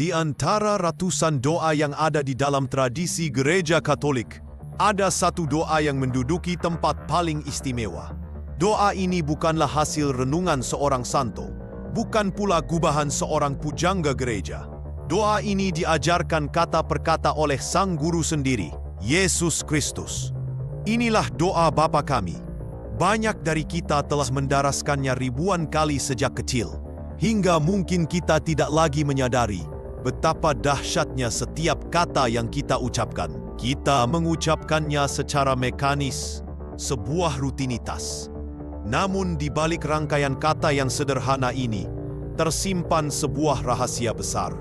Di antara ratusan doa yang ada di dalam tradisi gereja Katolik, ada satu doa yang menduduki tempat paling istimewa. Doa ini bukanlah hasil renungan seorang santo, bukan pula gubahan seorang pujangga gereja. Doa ini diajarkan kata per kata oleh Sang Guru sendiri, Yesus Kristus. Inilah doa Bapa kami. Banyak dari kita telah mendaraskannya ribuan kali sejak kecil, hingga mungkin kita tidak lagi menyadari betapa dahsyatnya setiap kata yang kita ucapkan. Kita mengucapkannya secara mekanis, sebuah rutinitas. Namun di balik rangkaian kata yang sederhana ini, tersimpan sebuah rahasia besar.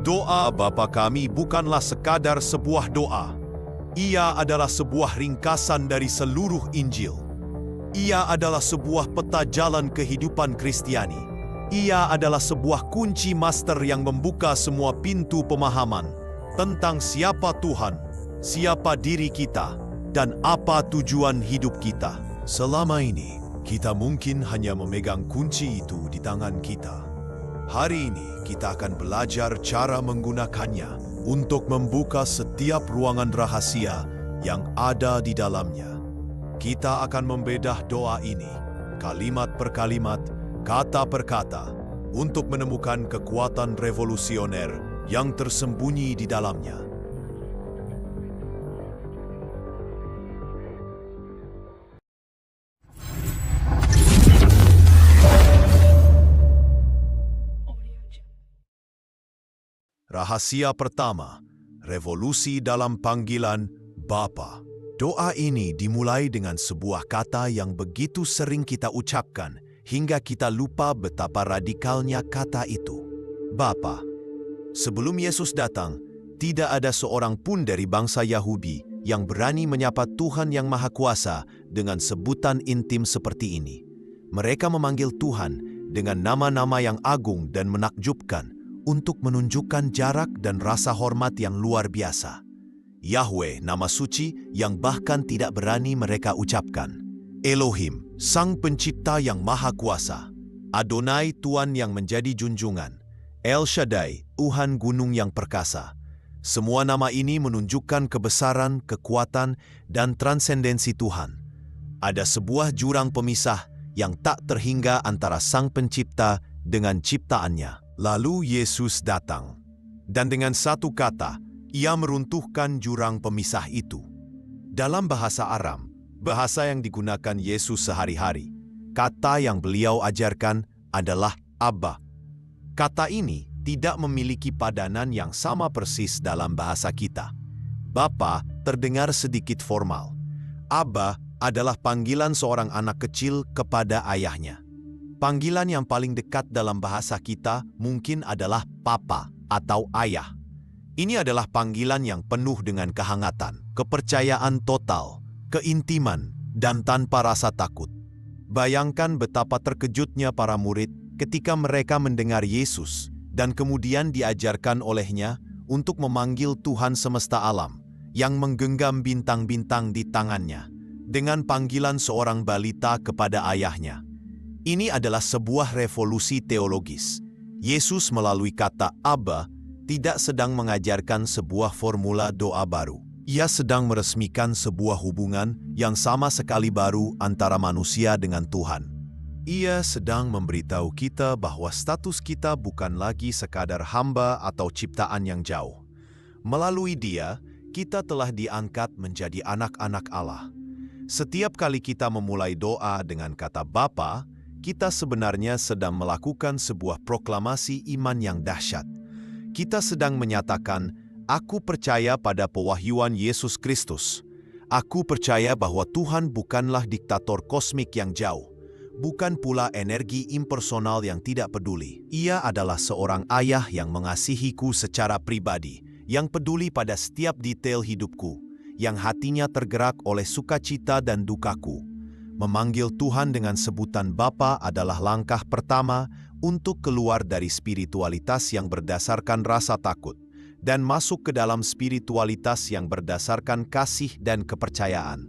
Doa Bapa kami bukanlah sekadar sebuah doa. Ia adalah sebuah ringkasan dari seluruh Injil. Ia adalah sebuah peta jalan kehidupan Kristiani. Ia adalah sebuah kunci master yang membuka semua pintu pemahaman tentang siapa Tuhan, siapa diri kita, dan apa tujuan hidup kita. Selama ini, kita mungkin hanya memegang kunci itu di tangan kita. Hari ini, kita akan belajar cara menggunakannya untuk membuka setiap ruangan rahasia yang ada di dalamnya. Kita akan membedah doa ini, kalimat per kalimat, kata per kata, untuk menemukan kekuatan revolusioner yang tersembunyi di dalamnya. Rahasia pertama, revolusi dalam panggilan Bapa. Doa ini dimulai dengan sebuah kata yang begitu sering kita ucapkan, hingga kita lupa betapa radikalnya kata itu. Bapa. Sebelum Yesus datang, tidak ada seorang pun dari bangsa Yahudi yang berani menyapa Tuhan yang Maha Kuasa dengan sebutan intim seperti ini. Mereka memanggil Tuhan dengan nama-nama yang agung dan menakjubkan untuk menunjukkan jarak dan rasa hormat yang luar biasa. Yahweh, nama suci yang bahkan tidak berani mereka ucapkan. Elohim, Sang Pencipta yang Maha Kuasa. Adonai, Tuan yang menjadi junjungan. El Shaddai, Tuhan Gunung yang perkasa. Semua nama ini menunjukkan kebesaran, kekuatan, dan transendensi Tuhan. Ada sebuah jurang pemisah yang tak terhingga antara Sang Pencipta dengan ciptaannya. Lalu Yesus datang. Dan dengan satu kata, Ia meruntuhkan jurang pemisah itu. Dalam bahasa Aram, bahasa yang digunakan Yesus sehari-hari, kata yang beliau ajarkan adalah Abba. Kata ini tidak memiliki padanan yang sama persis dalam bahasa kita. Bapa terdengar sedikit formal. Abba adalah panggilan seorang anak kecil kepada ayahnya. Panggilan yang paling dekat dalam bahasa kita mungkin adalah Papa atau Ayah. Ini adalah panggilan yang penuh dengan kehangatan, kepercayaan total, keintiman, dan tanpa rasa takut. Bayangkan betapa terkejutnya para murid ketika mereka mendengar Yesus dan kemudian diajarkan olehnya untuk memanggil Tuhan semesta alam yang menggenggam bintang-bintang di tangannya dengan panggilan seorang balita kepada ayahnya. Ini adalah sebuah revolusi teologis. Yesus melalui kata Abba tidak sedang mengajarkan sebuah formula doa baru. Ia sedang meresmikan sebuah hubungan yang sama sekali baru antara manusia dengan Tuhan. Ia sedang memberitahu kita bahwa status kita bukan lagi sekadar hamba atau ciptaan yang jauh. Melalui Dia, kita telah diangkat menjadi anak-anak Allah. Setiap kali kita memulai doa dengan kata Bapa, kita sebenarnya sedang melakukan sebuah proklamasi iman yang dahsyat. Kita sedang menyatakan, aku percaya pada pewahyuan Yesus Kristus. Aku percaya bahwa Tuhan bukanlah diktator kosmik yang jauh, bukan pula energi impersonal yang tidak peduli. Ia adalah seorang ayah yang mengasihiku secara pribadi, yang peduli pada setiap detail hidupku, yang hatinya tergerak oleh sukacita dan dukaku. Memanggil Tuhan dengan sebutan Bapa adalah langkah pertama untuk keluar dari spiritualitas yang berdasarkan rasa takut dan masuk ke dalam spiritualitas yang berdasarkan kasih dan kepercayaan.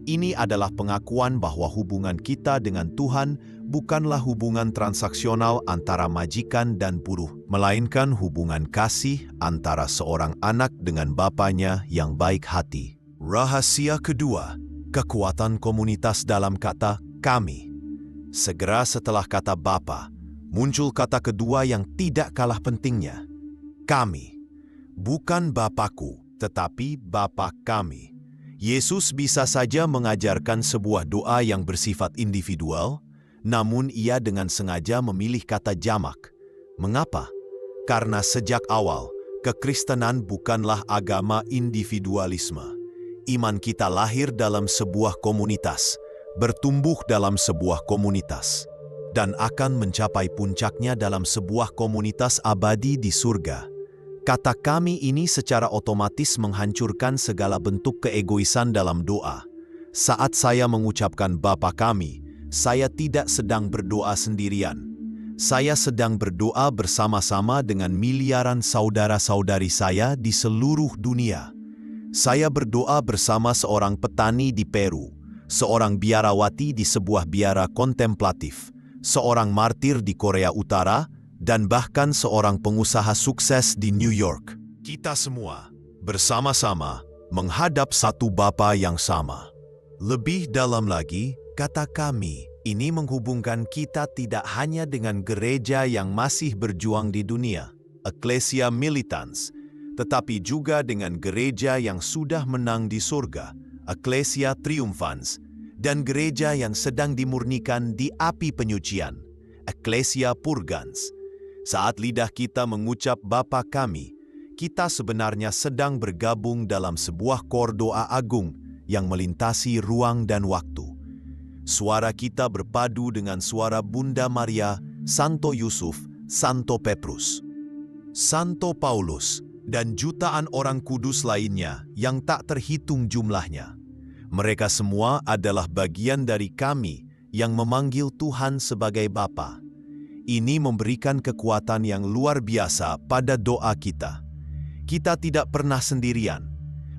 Ini adalah pengakuan bahwa hubungan kita dengan Tuhan bukanlah hubungan transaksional antara majikan dan buruh, melainkan hubungan kasih antara seorang anak dengan bapanya yang baik hati. Rahasia kedua, kekuatan komunitas dalam kata kami. Segera setelah kata Bapa, muncul kata kedua yang tidak kalah pentingnya, kami. Bukan Bapakku, tetapi Bapa kami. Yesus bisa saja mengajarkan sebuah doa yang bersifat individual, namun ia dengan sengaja memilih kata jamak. Mengapa? Karena sejak awal, kekristenan bukanlah agama individualisme. Iman kita lahir dalam sebuah komunitas, bertumbuh dalam sebuah komunitas, dan akan mencapai puncaknya dalam sebuah komunitas abadi di surga. Kata kami ini secara otomatis menghancurkan segala bentuk keegoisan dalam doa. Saat saya mengucapkan Bapa kami, saya tidak sedang berdoa sendirian. Saya sedang berdoa bersama-sama dengan miliaran saudara-saudari saya di seluruh dunia. Saya berdoa bersama seorang petani di Peru, seorang biarawati di sebuah biara kontemplatif, seorang martir di Korea Utara, dan bahkan seorang pengusaha sukses di New York. Kita semua bersama-sama menghadap satu Bapa yang sama. Lebih dalam lagi, kata kami ini menghubungkan kita tidak hanya dengan gereja yang masih berjuang di dunia, Ecclesia Militans, tetapi juga dengan gereja yang sudah menang di surga, Ecclesia Triumphans, dan gereja yang sedang dimurnikan di api penyucian, Ecclesia Purgans. Saat lidah kita mengucap Bapa kami, kita sebenarnya sedang bergabung dalam sebuah kor doa agung yang melintasi ruang dan waktu. Suara kita berpadu dengan suara Bunda Maria, Santo Yusuf, Santo Petrus, Santo Paulus, dan jutaan orang kudus lainnya yang tak terhitung jumlahnya. Mereka semua adalah bagian dari kami yang memanggil Tuhan sebagai Bapa. Ini memberikan kekuatan yang luar biasa pada doa kita. Kita tidak pernah sendirian.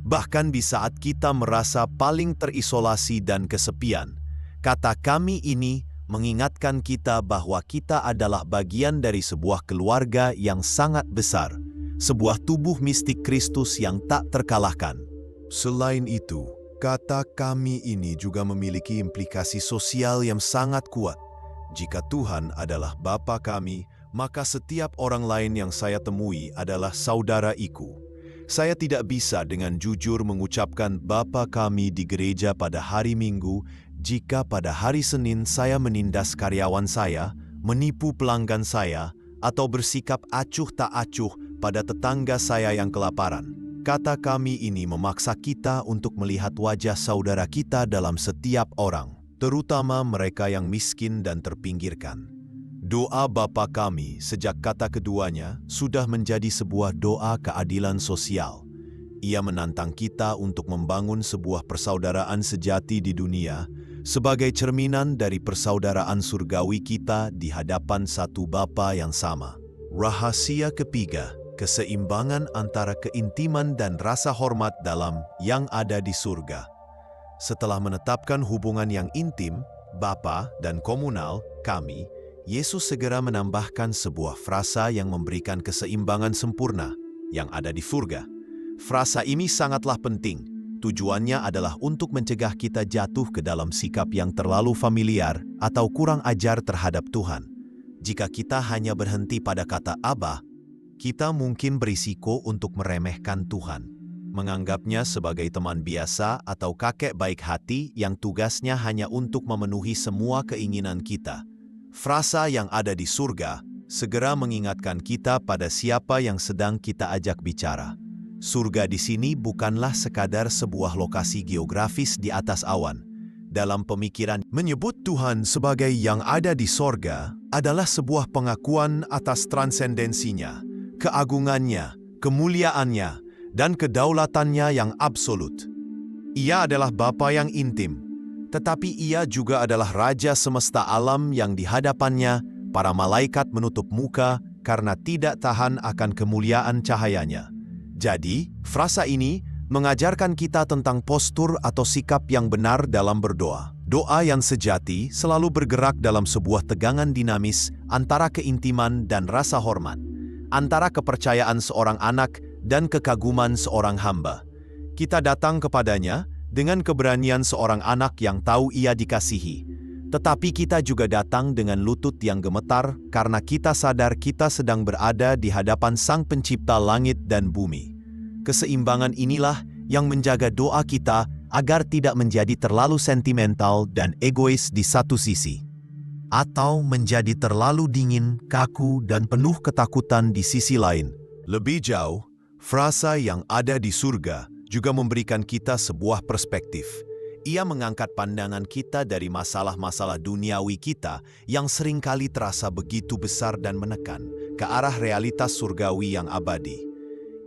Bahkan di saat kita merasa paling terisolasi dan kesepian, kata kami ini mengingatkan kita bahwa kita adalah bagian dari sebuah keluarga yang sangat besar, sebuah tubuh mistik Kristus yang tak terkalahkan. Selain itu, kata kami ini juga memiliki implikasi sosial yang sangat kuat. Jika Tuhan adalah Bapa kami, maka setiap orang lain yang saya temui adalah saudara-iku. Saya tidak bisa dengan jujur mengucapkan Bapa kami di gereja pada hari Minggu jika pada hari Senin saya menindas karyawan saya, menipu pelanggan saya, atau bersikap acuh tak acuh pada tetangga saya yang kelaparan. Kata kami ini memaksa kita untuk melihat wajah saudara kita dalam setiap orang, terutama mereka yang miskin dan terpinggirkan. Doa Bapa kami sejak kata keduanya sudah menjadi sebuah doa keadilan sosial. Ia menantang kita untuk membangun sebuah persaudaraan sejati di dunia sebagai cerminan dari persaudaraan surgawi kita di hadapan satu Bapa yang sama. Rahasia ketiga, keseimbangan antara keintiman dan rasa hormat dalam yang ada di surga. Setelah menetapkan hubungan yang intim, Bapa, dan komunal, kami, Yesus segera menambahkan sebuah frasa yang memberikan keseimbangan sempurna yang ada di surga. Frasa ini sangatlah penting. Tujuannya adalah untuk mencegah kita jatuh ke dalam sikap yang terlalu familiar atau kurang ajar terhadap Tuhan. Jika kita hanya berhenti pada kata Aba, kita mungkin berisiko untuk meremehkan Tuhan, menganggapnya sebagai teman biasa atau kakek baik hati yang tugasnya hanya untuk memenuhi semua keinginan kita. Frasa yang ada di surga segera mengingatkan kita pada siapa yang sedang kita ajak bicara. Surga di sini bukanlah sekadar sebuah lokasi geografis di atas awan. Dalam pemikiran, menyebut Tuhan sebagai yang ada di sorga adalah sebuah pengakuan atas transendensinya, keagungannya, kemuliaannya, dan kedaulatannya yang absolut. Ia adalah Bapa yang intim, tetapi ia juga adalah Raja semesta alam yang di hadapannya para malaikat menutup muka karena tidak tahan akan kemuliaan cahayanya. Jadi, frasa ini mengajarkan kita tentang postur atau sikap yang benar dalam berdoa. Doa yang sejati selalu bergerak dalam sebuah tegangan dinamis antara keintiman dan rasa hormat, antara kepercayaan seorang anak dan kekaguman seorang hamba. Kita datang kepadanya dengan keberanian seorang anak yang tahu ia dikasihi. Tetapi kita juga datang dengan lutut yang gemetar karena kita sadar kita sedang berada di hadapan Sang Pencipta langit dan bumi. Keseimbangan inilah yang menjaga doa kita agar tidak menjadi terlalu sentimental dan egois di satu sisi, atau menjadi terlalu dingin, kaku, dan penuh ketakutan di sisi lain. Lebih jauh, frasa yang ada di surga juga memberikan kita sebuah perspektif. Ia mengangkat pandangan kita dari masalah-masalah duniawi kita yang seringkali terasa begitu besar dan menekan ke arah realitas surgawi yang abadi.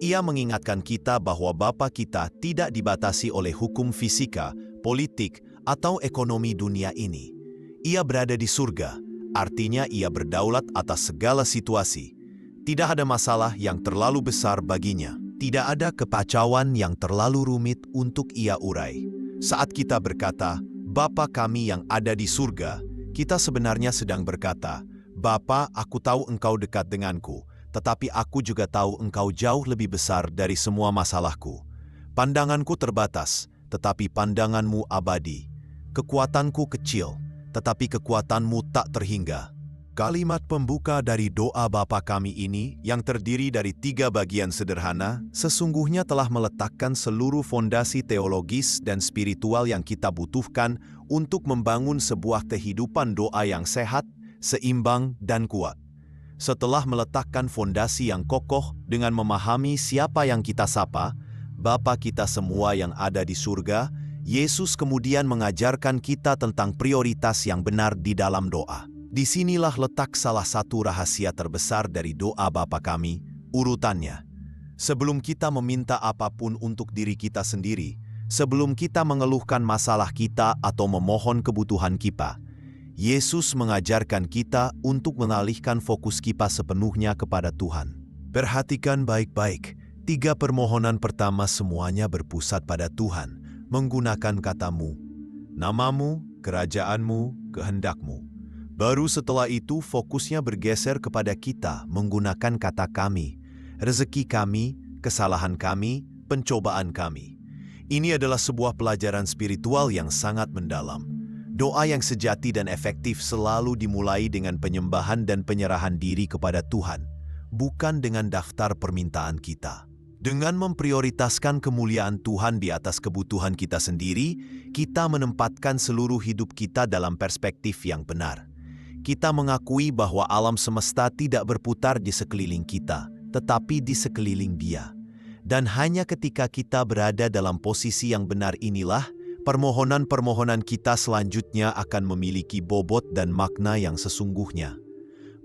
Ia mengingatkan kita bahwa Bapa kita tidak dibatasi oleh hukum fisika, politik, atau ekonomi dunia ini. Ia berada di surga, artinya ia berdaulat atas segala situasi. Tidak ada masalah yang terlalu besar baginya. Tidak ada kekacauan yang terlalu rumit untuk ia urai. Saat kita berkata, Bapa kami yang ada di surga, kita sebenarnya sedang berkata, Bapa, aku tahu engkau dekat denganku, tetapi aku juga tahu engkau jauh lebih besar dari semua masalahku. Pandanganku terbatas, tetapi pandanganmu abadi. Kekuatanku kecil, tetapi kekuatanmu tak terhingga. Kalimat pembuka dari doa Bapa kami ini yang terdiri dari 3 bagian sederhana sesungguhnya telah meletakkan seluruh fondasi teologis dan spiritual yang kita butuhkan untuk membangun sebuah kehidupan doa yang sehat, seimbang, dan kuat. Setelah meletakkan fondasi yang kokoh dengan memahami siapa yang kita sapa, Bapa kita semua yang ada di surga, Yesus kemudian mengajarkan kita tentang prioritas yang benar di dalam doa. Disinilah letak salah satu rahasia terbesar dari doa Bapa kami, urutannya. Sebelum kita meminta apapun untuk diri kita sendiri, sebelum kita mengeluhkan masalah kita atau memohon kebutuhan kita, Yesus mengajarkan kita untuk mengalihkan fokus kita sepenuhnya kepada Tuhan. Perhatikan baik-baik, 3 permohonan pertama semuanya berpusat pada Tuhan, menggunakan katamu, namamu, kerajaanmu, kehendakmu. Baru setelah itu fokusnya bergeser kepada kita menggunakan kata kami, rezeki kami, kesalahan kami, pencobaan kami. Ini adalah sebuah pelajaran spiritual yang sangat mendalam. Doa yang sejati dan efektif selalu dimulai dengan penyembahan dan penyerahan diri kepada Tuhan, bukan dengan daftar permintaan kita. Dengan memprioritaskan kemuliaan Tuhan di atas kebutuhan kita sendiri, kita menempatkan seluruh hidup kita dalam perspektif yang benar. Kita mengakui bahwa alam semesta tidak berputar di sekeliling kita, tetapi di sekeliling Dia. Dan hanya ketika kita berada dalam posisi yang benar inilah, permohonan-permohonan kita selanjutnya akan memiliki bobot dan makna yang sesungguhnya.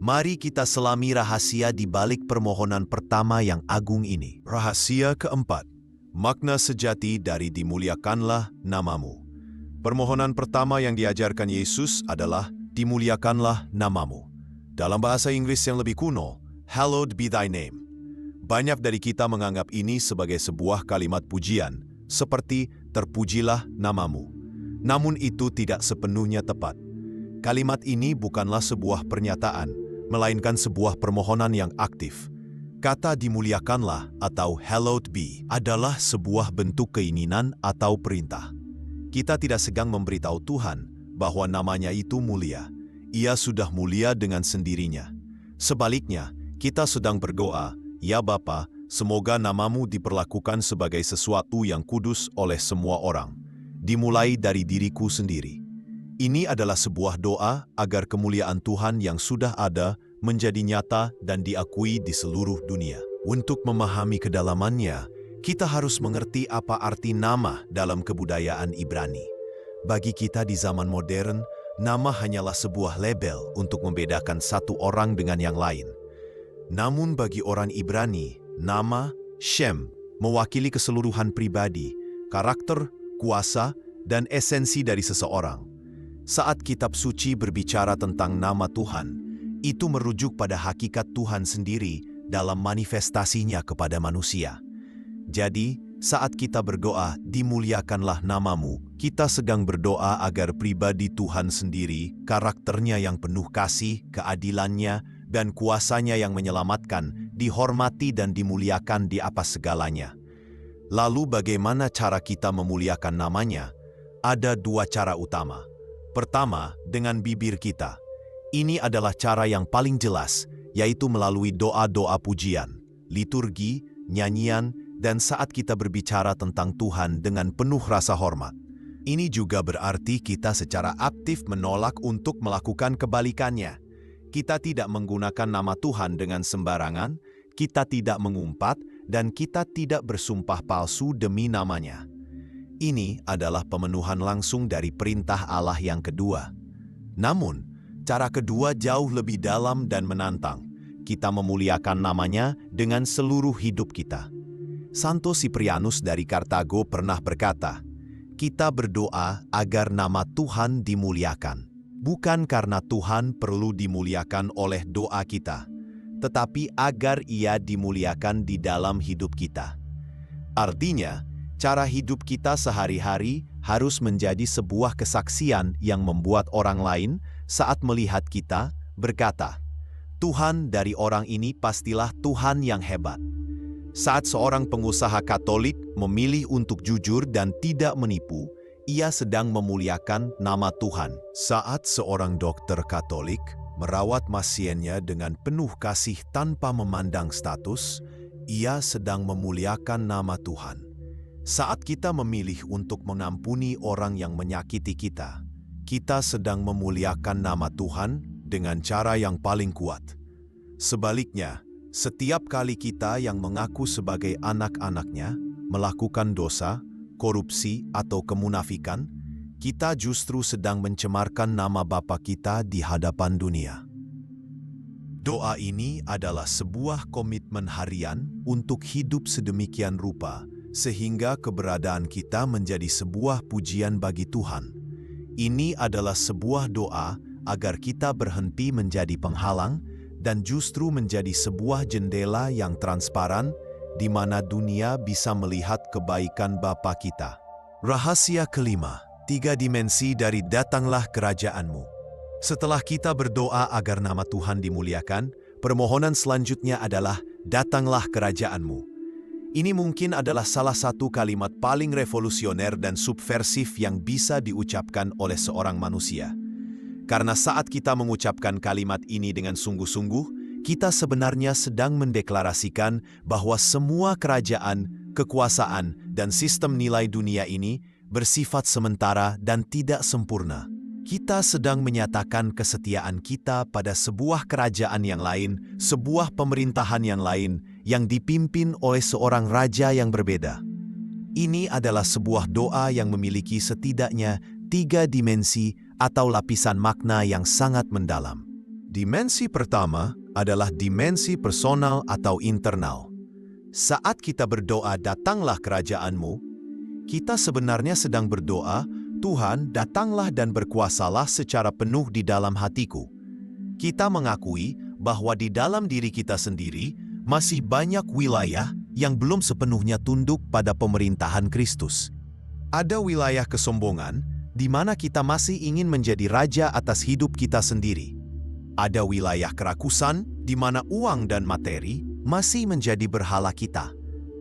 Mari kita selami rahasia di balik permohonan pertama yang agung ini. Rahasia keempat, makna sejati dari dimuliakanlah namamu. Permohonan pertama yang diajarkan Yesus adalah dimuliakanlah namamu. Dalam bahasa Inggris yang lebih kuno, hallowed be thy name. Banyak dari kita menganggap ini sebagai sebuah kalimat pujian, seperti terpujilah namamu. Namun itu tidak sepenuhnya tepat. Kalimat ini bukanlah sebuah pernyataan, melainkan sebuah permohonan yang aktif. Kata dimuliakanlah atau hallowed be adalah sebuah bentuk keinginan atau perintah. Kita tidak segan memberitahu Tuhan bahwa namanya itu mulia. Ia sudah mulia dengan sendirinya. Sebaliknya, kita sedang berdoa, ya Bapa, semoga namamu diperlakukan sebagai sesuatu yang kudus oleh semua orang, dimulai dari diriku sendiri. Ini adalah sebuah doa agar kemuliaan Tuhan yang sudah ada menjadi nyata dan diakui di seluruh dunia. Untuk memahami kedalamannya, kita harus mengerti apa arti nama dalam kebudayaan Ibrani. Bagi kita di zaman modern, nama hanyalah sebuah label untuk membedakan satu orang dengan yang lain. Namun bagi orang Ibrani, nama, Shem, mewakili keseluruhan pribadi, karakter, kuasa, dan esensi dari seseorang. Saat kitab suci berbicara tentang nama Tuhan, itu merujuk pada hakikat Tuhan sendiri dalam manifestasinya kepada manusia. Jadi, Saat kita berdoa, dimuliakanlah namamu, kita sedang berdoa agar pribadi Tuhan sendiri, karakternya yang penuh kasih, keadilannya, dan kuasanya yang menyelamatkan, dihormati dan dimuliakan di atas segalanya. Lalu bagaimana cara kita memuliakan namanya? Ada dua cara utama. Pertama, dengan bibir kita. Ini adalah cara yang paling jelas, yaitu melalui doa-doa pujian, liturgi, nyanyian, dan saat kita berbicara tentang Tuhan dengan penuh rasa hormat. Ini juga berarti kita secara aktif menolak untuk melakukan kebalikannya. Kita tidak menggunakan nama Tuhan dengan sembarangan, kita tidak mengumpat, dan kita tidak bersumpah palsu demi namanya. Ini adalah pemenuhan langsung dari perintah Allah yang kedua. Namun, cara kedua jauh lebih dalam dan menantang. Kita memuliakan namanya dengan seluruh hidup kita. Santo Siprianus dari Kartago pernah berkata, "Kita berdoa agar nama Tuhan dimuliakan, bukan karena Tuhan perlu dimuliakan oleh doa kita, tetapi agar Ia dimuliakan di dalam hidup kita." Artinya, cara hidup kita sehari-hari harus menjadi sebuah kesaksian yang membuat orang lain saat melihat kita berkata, "Tuhan dari orang ini pastilah Tuhan yang hebat." Saat seorang pengusaha Katolik memilih untuk jujur dan tidak menipu, ia sedang memuliakan nama Tuhan. Saat seorang dokter Katolik merawat pasiennya dengan penuh kasih tanpa memandang status, ia sedang memuliakan nama Tuhan. Saat kita memilih untuk mengampuni orang yang menyakiti kita, kita sedang memuliakan nama Tuhan dengan cara yang paling kuat. Sebaliknya, setiap kali kita yang mengaku sebagai anak-anaknya melakukan dosa, korupsi, atau kemunafikan, kita justru sedang mencemarkan nama Bapa kita di hadapan dunia. Doa ini adalah sebuah komitmen harian untuk hidup sedemikian rupa, sehingga keberadaan kita menjadi sebuah pujian bagi Tuhan. Ini adalah sebuah doa agar kita berhenti menjadi penghalang dan justru menjadi sebuah jendela yang transparan di mana dunia bisa melihat kebaikan Bapa kita. Rahasia kelima, 3 dimensi dari datanglah kerajaan-Mu. Setelah kita berdoa agar nama Tuhan dimuliakan, permohonan selanjutnya adalah datanglah kerajaan-Mu. Ini mungkin adalah salah satu kalimat paling revolusioner dan subversif yang bisa diucapkan oleh seorang manusia. Karena saat kita mengucapkan kalimat ini dengan sungguh-sungguh, kita sebenarnya sedang mendeklarasikan bahwa semua kerajaan, kekuasaan, dan sistem nilai dunia ini bersifat sementara dan tidak sempurna. Kita sedang menyatakan kesetiaan kita pada sebuah kerajaan yang lain, sebuah pemerintahan yang lain, yang dipimpin oleh seorang raja yang berbeda. Ini adalah sebuah doa yang memiliki setidaknya 3 dimensi atau lapisan makna yang sangat mendalam. Dimensi pertama adalah dimensi personal atau internal. Saat kita berdoa, datanglah kerajaan-Mu, kita sebenarnya sedang berdoa, Tuhan, datanglah dan berkuasalah secara penuh di dalam hatiku. Kita mengakui bahwa di dalam diri kita sendiri masih banyak wilayah yang belum sepenuhnya tunduk pada pemerintahan Kristus. Ada wilayah kesombongan, di mana kita masih ingin menjadi raja atas hidup kita sendiri. Ada wilayah kerakusan, di mana uang dan materi masih menjadi berhala kita.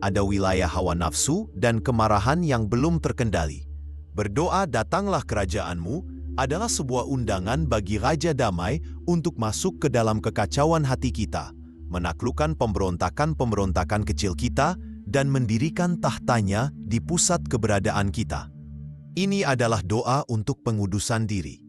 Ada wilayah hawa nafsu dan kemarahan yang belum terkendali. Berdoa datanglah kerajaan-Mu adalah sebuah undangan bagi Raja Damai untuk masuk ke dalam kekacauan hati kita, menaklukkan pemberontakan-pemberontakan kecil kita, dan mendirikan tahtanya di pusat keberadaan kita. Ini adalah doa untuk pengudusan diri.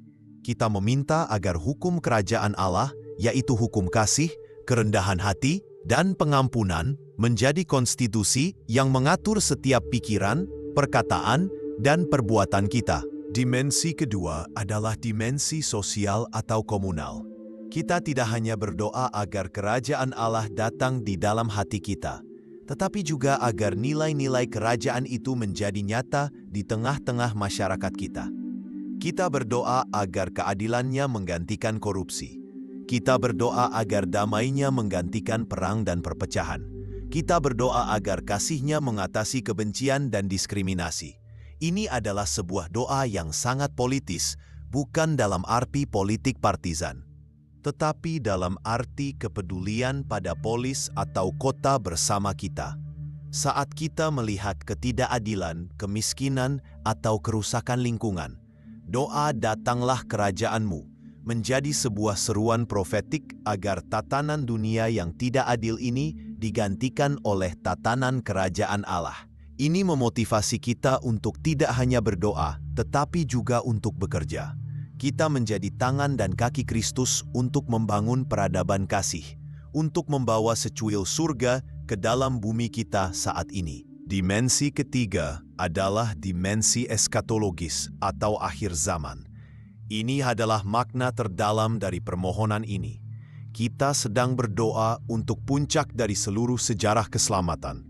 Kita meminta agar hukum kerajaan Allah, yaitu hukum kasih, kerendahan hati, dan pengampunan, menjadi konstitusi yang mengatur setiap pikiran, perkataan, dan perbuatan kita. Dimensi kedua adalah dimensi sosial atau komunal. Kita tidak hanya berdoa agar kerajaan Allah datang di dalam hati kita, tetapi juga agar nilai-nilai kerajaan itu menjadi nyata di tengah-tengah masyarakat kita. Kita berdoa agar keadilannya menggantikan korupsi. Kita berdoa agar damainya menggantikan perang dan perpecahan. Kita berdoa agar kasih-Nya mengatasi kebencian dan diskriminasi. Ini adalah sebuah doa yang sangat politis, bukan dalam arti politik partisan, tetapi dalam arti kepedulian pada polis atau kota bersama kita. Saat kita melihat ketidakadilan, kemiskinan, atau kerusakan lingkungan, doa "Datanglah kerajaan-Mu" menjadi sebuah seruan profetik agar tatanan dunia yang tidak adil ini digantikan oleh tatanan kerajaan Allah. Ini memotivasi kita untuk tidak hanya berdoa, tetapi juga untuk bekerja. Kita menjadi tangan dan kaki Kristus untuk membangun peradaban kasih, untuk membawa secuil surga ke dalam bumi kita saat ini. Dimensi ketiga adalah dimensi eskatologis atau akhir zaman. Ini adalah makna terdalam dari permohonan ini. Kita sedang berdoa untuk puncak dari seluruh sejarah keselamatan.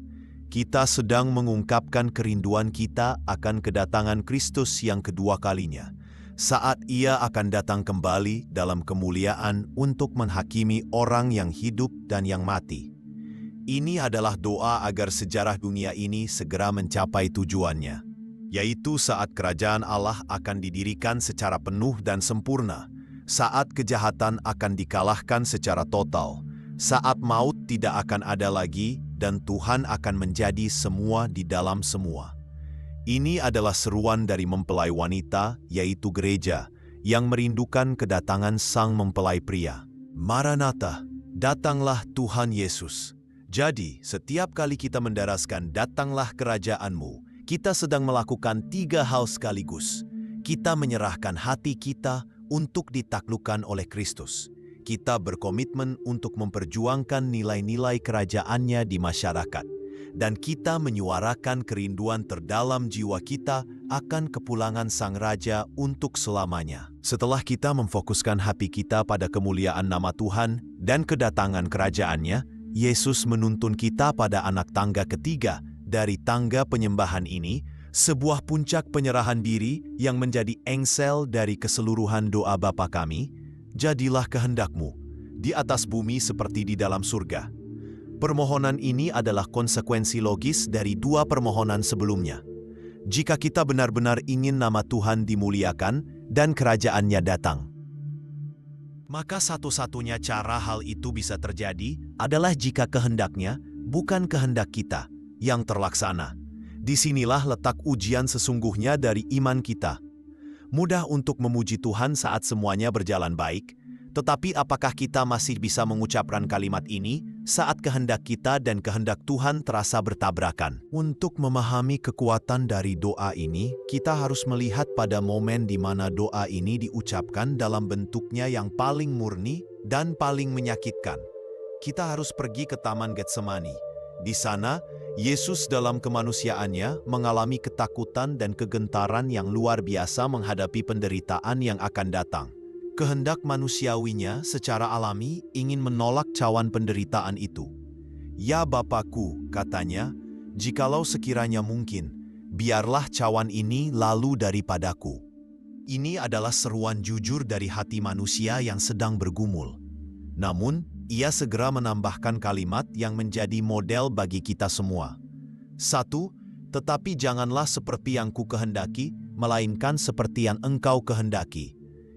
Kita sedang mengungkapkan kerinduan kita akan kedatangan Kristus yang kedua kalinya, saat Ia akan datang kembali dalam kemuliaan untuk menghakimi orang yang hidup dan yang mati. Ini adalah doa agar sejarah dunia ini segera mencapai tujuannya, yaitu saat kerajaan Allah akan didirikan secara penuh dan sempurna, saat kejahatan akan dikalahkan secara total, saat maut tidak akan ada lagi, dan Tuhan akan menjadi semua di dalam semua. Ini adalah seruan dari mempelai wanita, yaitu gereja, yang merindukan kedatangan sang mempelai pria. Maranatha, datanglah Tuhan Yesus. Jadi, setiap kali kita mendaraskan "Datanglah kerajaan-Mu", kita sedang melakukan 3 hal sekaligus. Kita menyerahkan hati kita untuk ditaklukkan oleh Kristus. Kita berkomitmen untuk memperjuangkan nilai-nilai kerajaannya di masyarakat. Dan kita menyuarakan kerinduan terdalam jiwa kita akan kepulangan Sang Raja untuk selamanya. Setelah kita memfokuskan hati kita pada kemuliaan nama Tuhan dan kedatangan kerajaannya, Yesus menuntun kita pada anak tangga ketiga dari tangga penyembahan ini, sebuah puncak penyerahan diri yang menjadi engsel dari keseluruhan doa Bapa kami. Jadilah kehendak-Mu di atas bumi seperti di dalam surga. Permohonan ini adalah konsekuensi logis dari 2 permohonan sebelumnya. Jika kita benar-benar ingin nama Tuhan dimuliakan dan kerajaan-Nya datang, maka satu-satunya cara hal itu bisa terjadi adalah jika kehendak-Nya, bukan kehendak kita, yang terlaksana. Disinilah letak ujian sesungguhnya dari iman kita. Mudah untuk memuji Tuhan saat semuanya berjalan baik, tetapi apakah kita masih bisa mengucapkan kalimat ini saat kehendak kita dan kehendak Tuhan terasa bertabrakan? Untuk memahami kekuatan dari doa ini, kita harus melihat pada momen di mana doa ini diucapkan dalam bentuknya yang paling murni dan paling menyakitkan. Kita harus pergi ke Taman Getsemani. Di sana, Yesus dalam kemanusiaannya mengalami ketakutan dan kegentaran yang luar biasa menghadapi penderitaan yang akan datang. Kehendak manusiawinya secara alami ingin menolak cawan penderitaan itu. "Ya Bapakku," katanya, "jikalau sekiranya mungkin, biarlah cawan ini lalu daripadaku." Ini adalah seruan jujur dari hati manusia yang sedang bergumul. Namun, ia segera menambahkan kalimat yang menjadi model bagi kita semua. 1. Tetapi janganlah seperti yang ku kehendaki, melainkan seperti yang Engkau kehendaki.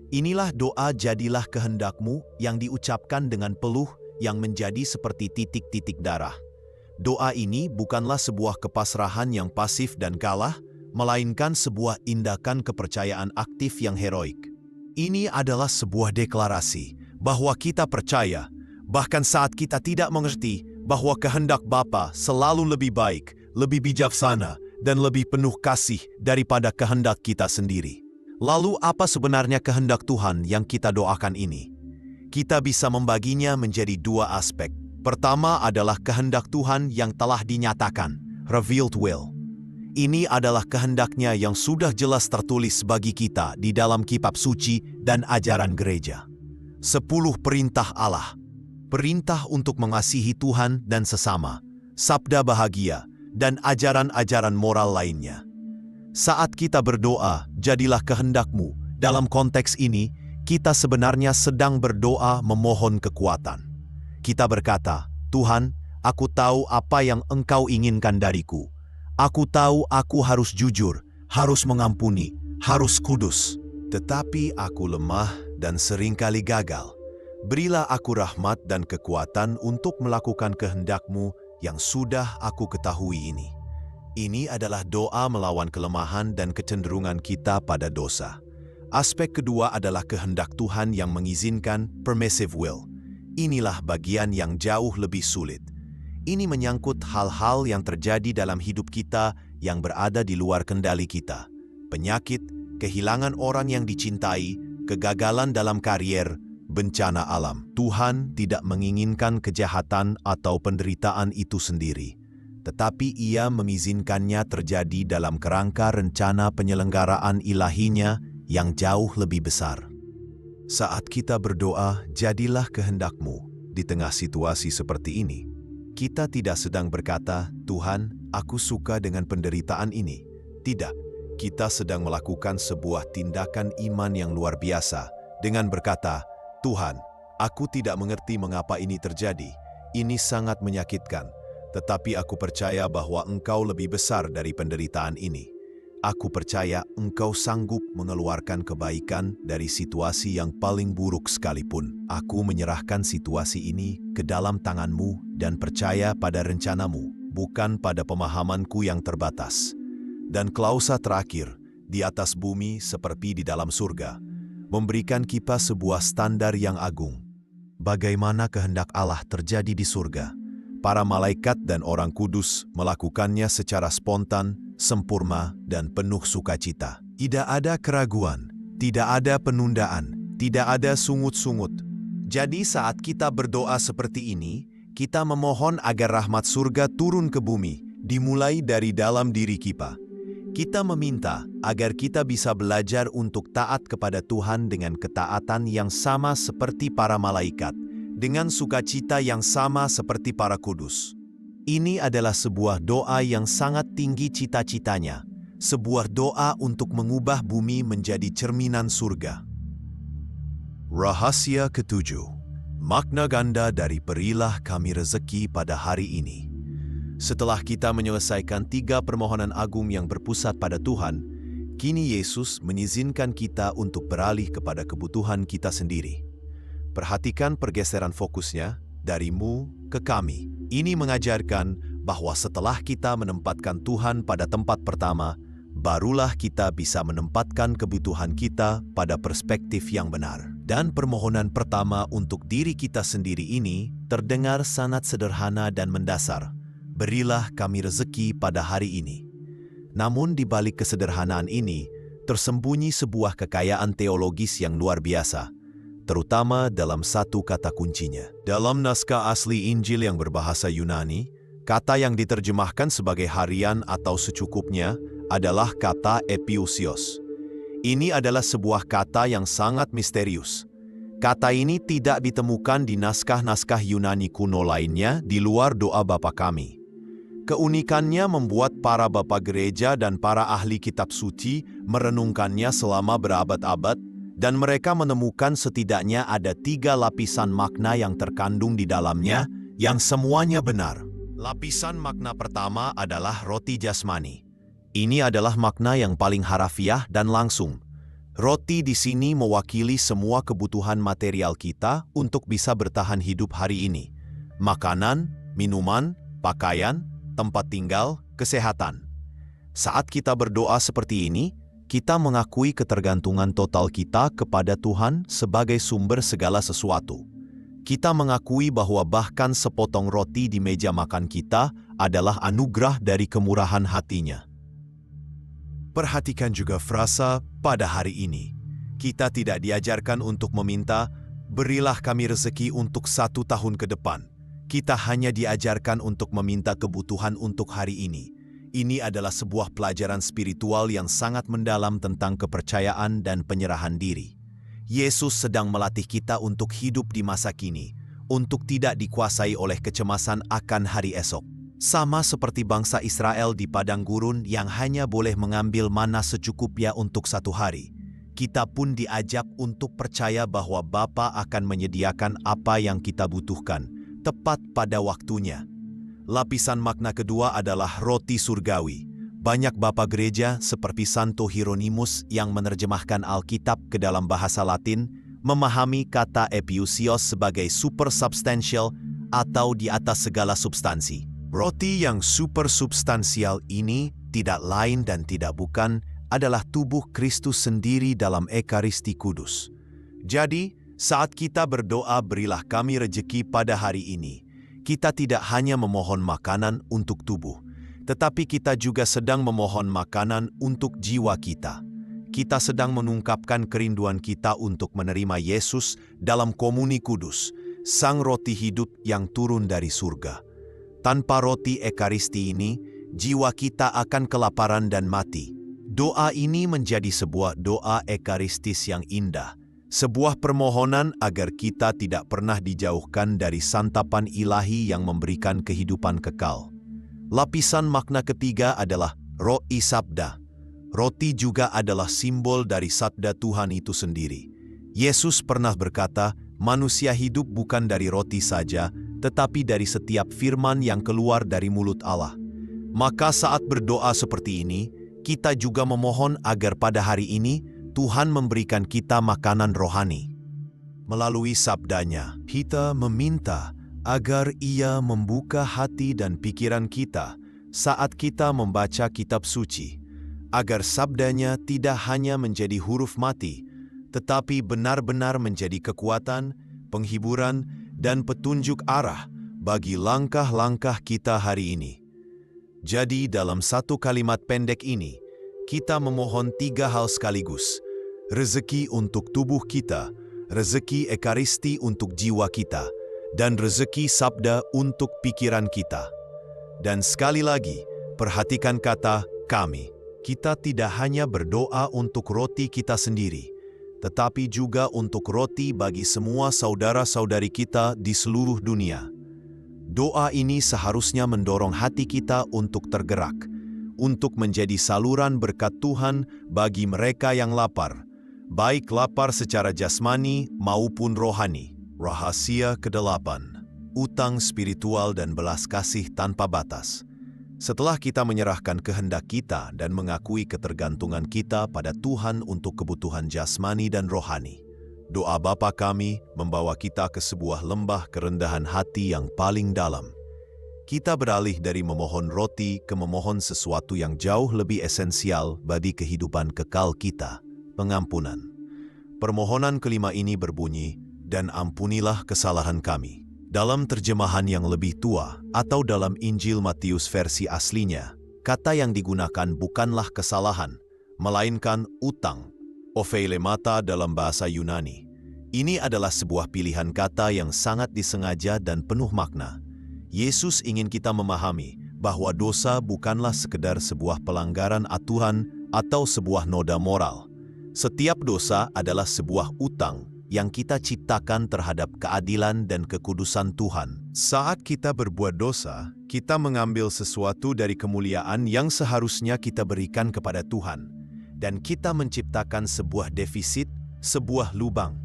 Inilah doa "Jadilah kehendak-Mu" yang diucapkan dengan peluh yang menjadi seperti titik-titik darah. Doa ini bukanlah sebuah kepasrahan yang pasif dan kalah, melainkan sebuah tindakan kepercayaan aktif yang heroik. Ini adalah sebuah deklarasi bahwa kita percaya, bahkan saat kita tidak mengerti, bahwa kehendak Bapa selalu lebih baik, lebih bijaksana, dan lebih penuh kasih daripada kehendak kita sendiri. Lalu apa sebenarnya kehendak Tuhan yang kita doakan ini? Kita bisa membaginya menjadi 2 aspek. Pertama adalah kehendak Tuhan yang telah dinyatakan, revealed will. Ini adalah kehendaknya yang sudah jelas tertulis bagi kita di dalam kitab suci dan ajaran gereja. 10 perintah Allah. Perintah untuk mengasihi Tuhan dan sesama, sabda bahagia, dan ajaran-ajaran moral lainnya. Saat kita berdoa, "Jadilah kehendak-Mu", dalam konteks ini, kita sebenarnya sedang berdoa memohon kekuatan. Kita berkata, "Tuhan, Aku tahu apa yang Engkau inginkan dariku. Aku tahu aku harus jujur, harus mengampuni, harus kudus. Tetapi aku lemah dan seringkali gagal. Berilah aku rahmat dan kekuatan untuk melakukan kehendak-Mu yang sudah aku ketahui ini. Ini adalah doa melawan kelemahan dan kecenderungan kita pada dosa. Aspek kedua adalah kehendak Tuhan yang mengizinkan permissive will. Inilah bagian yang jauh lebih sulit. Ini menyangkut hal-hal yang terjadi dalam hidup kita yang berada di luar kendali kita. Penyakit, kehilangan orang yang dicintai, kegagalan dalam karier, bencana alam. Tuhan tidak menginginkan kejahatan atau penderitaan itu sendiri, tetapi Ia mengizinkannya terjadi dalam kerangka rencana penyelenggaraan ilahinya yang jauh lebih besar. Saat kita berdoa, jadilah kehendak-Mu di tengah situasi seperti ini. Kita tidak sedang berkata, Tuhan, aku suka dengan penderitaan ini. Tidak, kita sedang melakukan sebuah tindakan iman yang luar biasa dengan berkata, Tuhan, aku tidak mengerti mengapa ini terjadi. Ini sangat menyakitkan, tetapi aku percaya bahwa Engkau lebih besar dari penderitaan ini. Aku percaya Engkau sanggup mengeluarkan kebaikan dari situasi yang paling buruk sekalipun. Aku menyerahkan situasi ini ke dalam tangan-Mu dan percaya pada rencana-Mu, bukan pada pemahamanku yang terbatas. Dan klausa terakhir, di atas bumi seperti di dalam surga, memberikan kita sebuah standar yang agung. Bagaimana kehendak Allah terjadi di surga? Para malaikat dan orang kudus melakukannya secara spontan, sempurna, dan penuh sukacita. Tidak ada keraguan, tidak ada penundaan, tidak ada sungut-sungut. Jadi saat kita berdoa seperti ini, kita memohon agar rahmat surga turun ke bumi, dimulai dari dalam diri kita. Kita meminta agar kita bisa belajar untuk taat kepada Tuhan dengan ketaatan yang sama seperti para malaikat, dengan sukacita yang sama seperti para kudus. Ini adalah sebuah doa yang sangat tinggi cita-citanya, sebuah doa untuk mengubah bumi menjadi cerminan surga. Rahasia ketujuh, makna ganda dari berilah kami rezeki pada hari ini. Setelah kita menyelesaikan 3 permohonan agung yang berpusat pada Tuhan, kini Yesus mengizinkan kita untuk beralih kepada kebutuhan kita sendiri. Perhatikan pergeseran fokusnya dari-Mu ke kami. Ini mengajarkan bahwa setelah kita menempatkan Tuhan pada tempat pertama, barulah kita bisa menempatkan kebutuhan kita pada perspektif yang benar. Dan permohonan pertama untuk diri kita sendiri ini terdengar sangat sederhana dan mendasar. Berilah kami rezeki pada hari ini. Namun di balik kesederhanaan ini, tersembunyi sebuah kekayaan teologis yang luar biasa, terutama dalam satu kata kuncinya. Dalam naskah asli Injil yang berbahasa Yunani, kata yang diterjemahkan sebagai harian atau secukupnya adalah kata epiousios. Ini adalah sebuah kata yang sangat misterius. Kata ini tidak ditemukan di naskah-naskah Yunani kuno lainnya di luar doa Bapa Kami. Keunikannya membuat para bapa gereja dan para ahli kitab suci merenungkannya selama berabad-abad, dan mereka menemukan setidaknya ada 3 lapisan makna yang terkandung di dalamnya, yang semuanya benar. Lapisan makna pertama adalah roti jasmani. Ini adalah makna yang paling harafiah dan langsung. Roti di sini mewakili semua kebutuhan material kita untuk bisa bertahan hidup hari ini. Makanan, minuman, pakaian, tempat tinggal, kesehatan. Saat kita berdoa seperti ini, kita mengakui ketergantungan total kita kepada Tuhan sebagai sumber segala sesuatu. Kita mengakui bahwa bahkan sepotong roti di meja makan kita adalah anugerah dari kemurahan hati-Nya. Perhatikan juga frasa pada hari ini. Kita tidak diajarkan untuk meminta, berilah kami rezeki untuk 1 tahun ke depan. Kita hanya diajarkan untuk meminta kebutuhan untuk hari ini. Ini adalah sebuah pelajaran spiritual yang sangat mendalam tentang kepercayaan dan penyerahan diri. Yesus sedang melatih kita untuk hidup di masa kini, untuk tidak dikuasai oleh kecemasan akan hari esok. Sama seperti bangsa Israel di padang gurun yang hanya boleh mengambil mana secukupnya untuk 1 hari. Kita pun diajak untuk percaya bahwa Bapa akan menyediakan apa yang kita butuhkan, tepat pada waktunya. Lapisan makna kedua adalah roti surgawi. Banyak bapa gereja seperti Santo Hieronymus yang menerjemahkan Alkitab ke dalam bahasa Latin memahami kata epiousios sebagai supersubstansial atau di atas segala substansi. Roti yang supersubstansial ini tidak lain dan tidak bukan adalah tubuh Kristus sendiri dalam Ekaristi Kudus. Jadi, saat kita berdoa berilah kami rejeki pada hari ini, kita tidak hanya memohon makanan untuk tubuh, tetapi kita juga sedang memohon makanan untuk jiwa kita. Kita sedang mengungkapkan kerinduan kita untuk menerima Yesus dalam komuni kudus, Sang Roti Hidup yang turun dari surga. Tanpa roti Ekaristi ini, jiwa kita akan kelaparan dan mati. Doa ini menjadi sebuah doa ekaristis yang indah, sebuah permohonan agar kita tidak pernah dijauhkan dari santapan ilahi yang memberikan kehidupan kekal. Lapisan makna ketiga adalah Roi Sabda. Roti juga adalah simbol dari sabda Tuhan itu sendiri. Yesus pernah berkata, manusia hidup bukan dari roti saja, tetapi dari setiap firman yang keluar dari mulut Allah. Maka saat berdoa seperti ini, kita juga memohon agar pada hari ini Tuhan memberikan kita makanan rohani. Melalui sabdanya, kita meminta agar Ia membuka hati dan pikiran kita saat kita membaca kitab suci, agar sabdanya tidak hanya menjadi huruf mati, tetapi benar-benar menjadi kekuatan, penghiburan, dan petunjuk arah bagi langkah-langkah kita hari ini. Jadi dalam satu kalimat pendek ini, kita memohon 3 hal sekaligus. Rezeki untuk tubuh kita, rezeki Ekaristi untuk jiwa kita, dan rezeki sabda untuk pikiran kita. Dan sekali lagi, perhatikan kata kami. Kita tidak hanya berdoa untuk roti kita sendiri, tetapi juga untuk roti bagi semua saudara-saudari kita di seluruh dunia. Doa ini seharusnya mendorong hati kita untuk tergerak, untuk menjadi saluran berkat Tuhan bagi mereka yang lapar, baik lapar secara jasmani maupun rohani. Rahasia ke-8, utang spiritual dan belas kasih tanpa batas. Setelah kita menyerahkan kehendak kita dan mengakui ketergantungan kita pada Tuhan untuk kebutuhan jasmani dan rohani, doa Bapa kami membawa kita ke sebuah lembah kerendahan hati yang paling dalam. Kita beralih dari memohon roti ke memohon sesuatu yang jauh lebih esensial bagi kehidupan kekal kita, pengampunan. Permohonan kelima ini berbunyi, dan ampunilah kesalahan kami. Dalam terjemahan yang lebih tua atau dalam Injil Matius versi aslinya, kata yang digunakan bukanlah kesalahan, melainkan utang, opheilema dalam bahasa Yunani. Ini adalah sebuah pilihan kata yang sangat disengaja dan penuh makna. Yesus ingin kita memahami bahwa dosa bukanlah sekedar sebuah pelanggaran aturan atau sebuah noda moral. Setiap dosa adalah sebuah utang yang kita ciptakan terhadap keadilan dan kekudusan Tuhan. Saat kita berbuat dosa, kita mengambil sesuatu dari kemuliaan yang seharusnya kita berikan kepada Tuhan. Dan kita menciptakan sebuah defisit, sebuah lubang,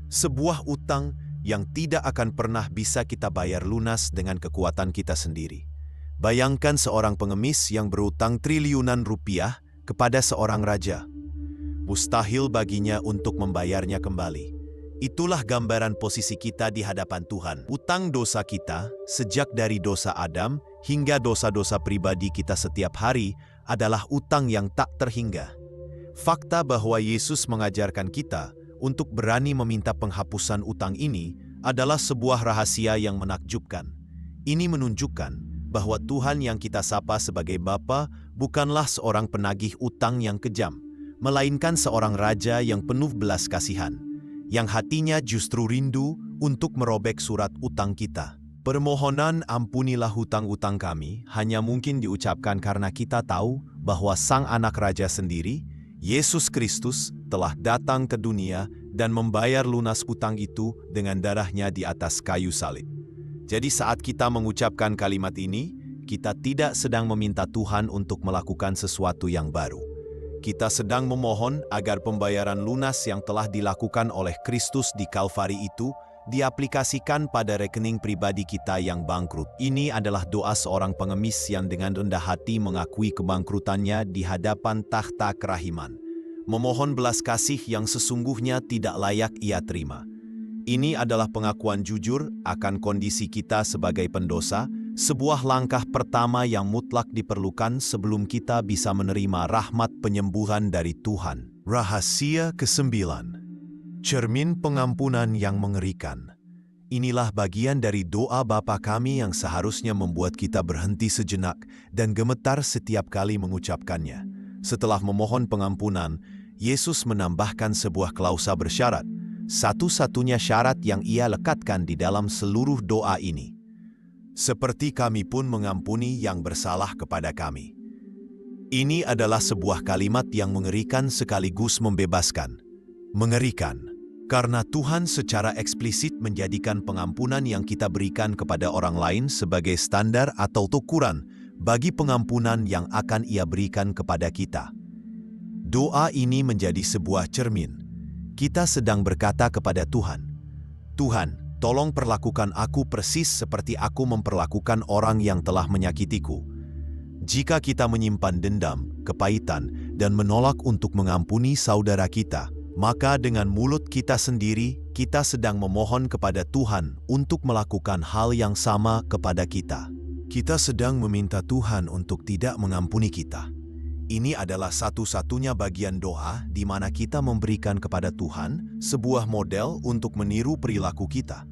sebuah utang yang tidak akan pernah bisa kita bayar lunas dengan kekuatan kita sendiri. Bayangkan seorang pengemis yang berutang triliunan rupiah kepada seorang raja. Mustahil baginya untuk membayarnya kembali. Itulah gambaran posisi kita di hadapan Tuhan. Utang dosa kita, sejak dari dosa Adam hingga dosa-dosa pribadi kita setiap hari, adalah utang yang tak terhingga. Fakta bahwa Yesus mengajarkan kita untuk berani meminta penghapusan utang ini adalah sebuah rahasia yang menakjubkan. Ini menunjukkan bahwa Tuhan yang kita sapa sebagai Bapa bukanlah seorang penagih utang yang kejam, melainkan seorang raja yang penuh belas kasihan, yang hatinya justru rindu untuk merobek surat utang kita. Permohonan ampunilah hutang-utang kami hanya mungkin diucapkan karena kita tahu bahwa Sang Anak Raja sendiri, Yesus Kristus, telah datang ke dunia dan membayar lunas utang itu dengan darahnya di atas kayu salib. Jadi saat kita mengucapkan kalimat ini, kita tidak sedang meminta Tuhan untuk melakukan sesuatu yang baru. Kita sedang memohon agar pembayaran lunas yang telah dilakukan oleh Kristus di Kalvari itu diaplikasikan pada rekening pribadi kita yang bangkrut. Ini adalah doa seorang pengemis yang dengan rendah hati mengakui kebangkrutannya di hadapan takhta kerahiman, memohon belas kasih yang sesungguhnya tidak layak ia terima. Ini adalah pengakuan jujur akan kondisi kita sebagai pendosa, sebuah langkah pertama yang mutlak diperlukan sebelum kita bisa menerima rahmat penyembuhan dari Tuhan. Rahasia ke-9. Cermin pengampunan yang mengerikan. Inilah bagian dari doa Bapa kami yang seharusnya membuat kita berhenti sejenak dan gemetar setiap kali mengucapkannya. Setelah memohon pengampunan, Yesus menambahkan sebuah klausa bersyarat, satu-satunya syarat yang ia lekatkan di dalam seluruh doa ini. Seperti kami pun mengampuni yang bersalah kepada kami. Ini adalah sebuah kalimat yang mengerikan sekaligus membebaskan. Mengerikan, karena Tuhan secara eksplisit menjadikan pengampunan yang kita berikan kepada orang lain sebagai standar atau ukuran bagi pengampunan yang akan Ia berikan kepada kita. Doa ini menjadi sebuah cermin. Kita sedang berkata kepada Tuhan, "Tuhan, tolong perlakukan aku persis seperti aku memperlakukan orang yang telah menyakitiku." Jika kita menyimpan dendam, kepahitan, dan menolak untuk mengampuni saudara kita, maka dengan mulut kita sendiri, kita sedang memohon kepada Tuhan untuk melakukan hal yang sama kepada kita. Kita sedang meminta Tuhan untuk tidak mengampuni kita. Ini adalah satu-satunya bagian doa di mana kita memberikan kepada Tuhan sebuah model untuk meniru perilaku kita.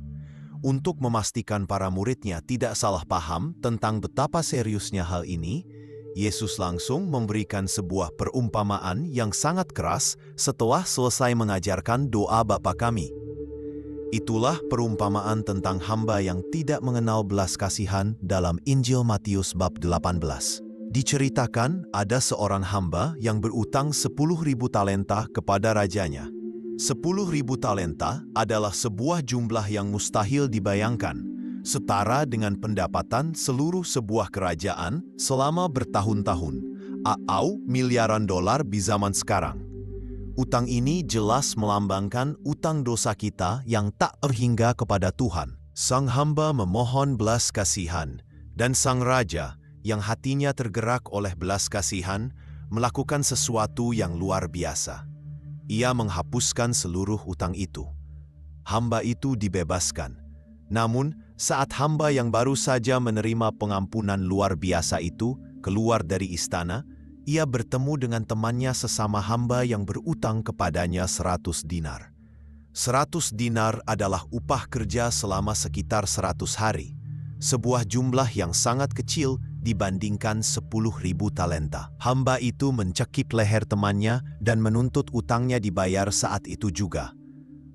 Untuk memastikan para muridnya tidak salah paham tentang betapa seriusnya hal ini, Yesus langsung memberikan sebuah perumpamaan yang sangat keras setelah selesai mengajarkan doa Bapa kami. Itulah perumpamaan tentang hamba yang tidak mengenal belas kasihan dalam Injil Matius bab 18. Diceritakan ada seorang hamba yang berutang 10.000 talenta kepada rajanya. 10.000 talenta adalah sebuah jumlah yang mustahil dibayangkan, setara dengan pendapatan seluruh sebuah kerajaan selama bertahun-tahun, atau miliaran dolar di zaman sekarang. Utang ini jelas melambangkan utang dosa kita yang tak terhingga kepada Tuhan. Sang hamba memohon belas kasihan, dan sang raja yang hatinya tergerak oleh belas kasihan melakukan sesuatu yang luar biasa. Ia menghapuskan seluruh utang itu. Hamba itu dibebaskan. Namun, saat hamba yang baru saja menerima pengampunan luar biasa itu keluar dari istana, ia bertemu dengan temannya sesama hamba yang berutang kepadanya 100 dinar. 100 dinar adalah upah kerja selama sekitar 100 hari. Sebuah jumlah yang sangat kecil dibandingkan 10.000 talenta. Hamba itu mencekik leher temannya dan menuntut utangnya dibayar saat itu juga.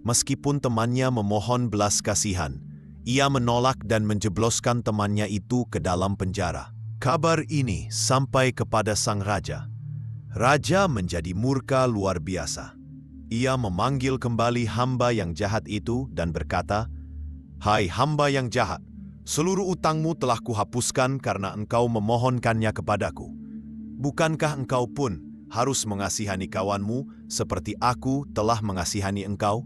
Meskipun temannya memohon belas kasihan, ia menolak dan menjebloskan temannya itu ke dalam penjara. Kabar ini sampai kepada sang raja. Raja menjadi murka luar biasa. Ia memanggil kembali hamba yang jahat itu dan berkata, "Hai hamba yang jahat, seluruh utangmu telah kuhapuskan karena engkau memohonkannya kepadaku. Bukankah engkau pun harus mengasihani kawanmu seperti aku telah mengasihani engkau?"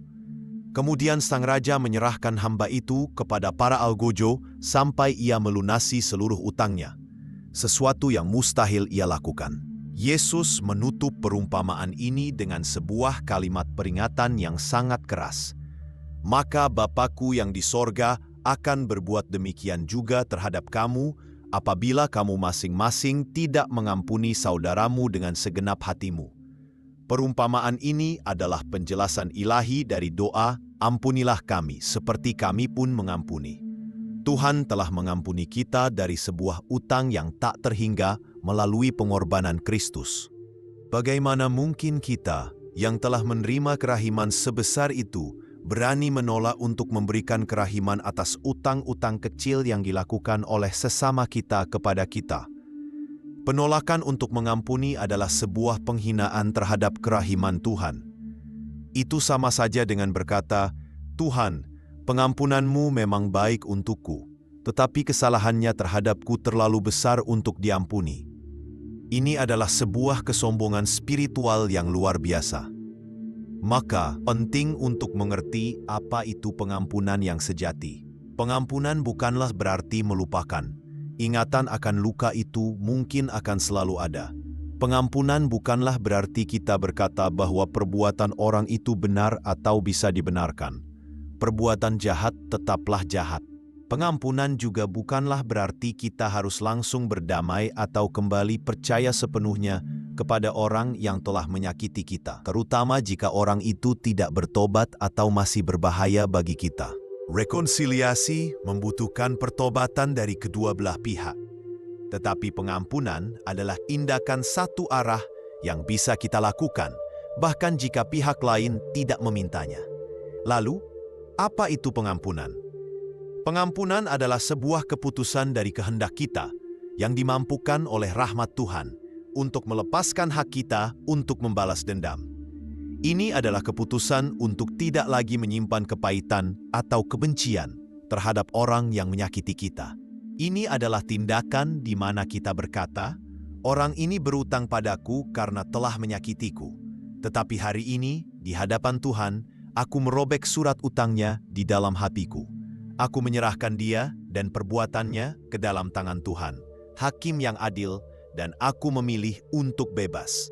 Kemudian sang raja menyerahkan hamba itu kepada para algojo sampai ia melunasi seluruh utangnya, sesuatu yang mustahil ia lakukan. Yesus menutup perumpamaan ini dengan sebuah kalimat peringatan yang sangat keras. "Maka Bapa-Ku yang di sorga akan berbuat demikian juga terhadap kamu apabila kamu masing-masing tidak mengampuni saudaramu dengan segenap hatimu." Perumpamaan ini adalah penjelasan ilahi dari doa, "Ampunilah kami seperti kami pun mengampuni." Tuhan telah mengampuni kita dari sebuah utang yang tak terhingga melalui pengorbanan Kristus. Bagaimana mungkin kita yang telah menerima kerahiman sebesar itu berani menolak untuk memberikan kerahiman atas utang-utang kecil yang dilakukan oleh sesama kita kepada kita? Penolakan untuk mengampuni adalah sebuah penghinaan terhadap kerahiman Tuhan. Itu sama saja dengan berkata, "Tuhan, pengampunanmu memang baik untukku, tetapi kesalahannya terhadapku terlalu besar untuk diampuni." Ini adalah sebuah kesombongan spiritual yang luar biasa. Maka, penting untuk mengerti apa itu pengampunan yang sejati. Pengampunan bukanlah berarti melupakan. Ingatan akan luka itu mungkin akan selalu ada. Pengampunan bukanlah berarti kita berkata bahwa perbuatan orang itu benar atau bisa dibenarkan. Perbuatan jahat tetaplah jahat. Pengampunan juga bukanlah berarti kita harus langsung berdamai atau kembali percaya sepenuhnya kepada orang yang telah menyakiti kita, terutama jika orang itu tidak bertobat atau masih berbahaya bagi kita. Rekonsiliasi membutuhkan pertobatan dari kedua belah pihak. Tetapi pengampunan adalah tindakan satu arah yang bisa kita lakukan, bahkan jika pihak lain tidak memintanya. Lalu, apa itu pengampunan? Pengampunan adalah sebuah keputusan dari kehendak kita yang dimampukan oleh rahmat Tuhan untuk melepaskan hak kita untuk membalas dendam. Ini adalah keputusan untuk tidak lagi menyimpan kepahitan atau kebencian terhadap orang yang menyakiti kita. Ini adalah tindakan di mana kita berkata, "Orang ini berutang padaku karena telah menyakitiku. Tetapi hari ini, di hadapan Tuhan, aku merobek surat utangnya di dalam hatiku. Aku menyerahkan dia dan perbuatannya ke dalam tangan Tuhan, Hakim yang adil, dan aku memilih untuk bebas."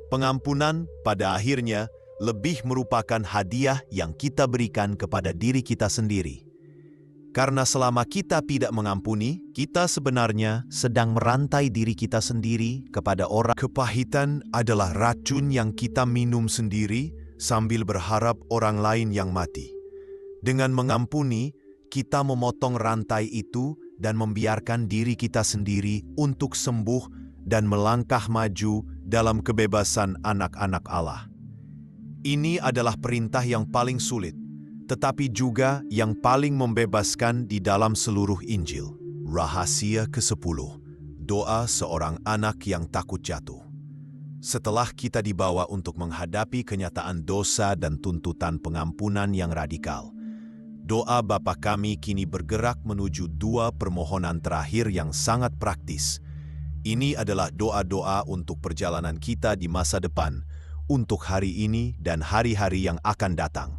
Pengampunan pada akhirnya lebih merupakan hadiah yang kita berikan kepada diri kita sendiri. Karena selama kita tidak mengampuni, kita sebenarnya sedang merantai diri kita sendiri kepada orang. Kepahitan adalah racun yang kita minum sendiri sambil berharap orang lain yang mati. Dengan mengampuni, kita memotong rantai itu dan membiarkan diri kita sendiri untuk sembuh dan melangkah maju dalam kebebasan anak-anak Allah. Ini adalah perintah yang paling sulit, tetapi juga yang paling membebaskan di dalam seluruh Injil. Rahasia ke-10, doa seorang anak yang takut jatuh. Setelah kita dibawa untuk menghadapi kenyataan dosa dan tuntutan pengampunan yang radikal, doa Bapa kami kini bergerak menuju dua permohonan terakhir yang sangat praktis. Ini adalah doa-doa untuk perjalanan kita di masa depan, untuk hari ini dan hari-hari yang akan datang.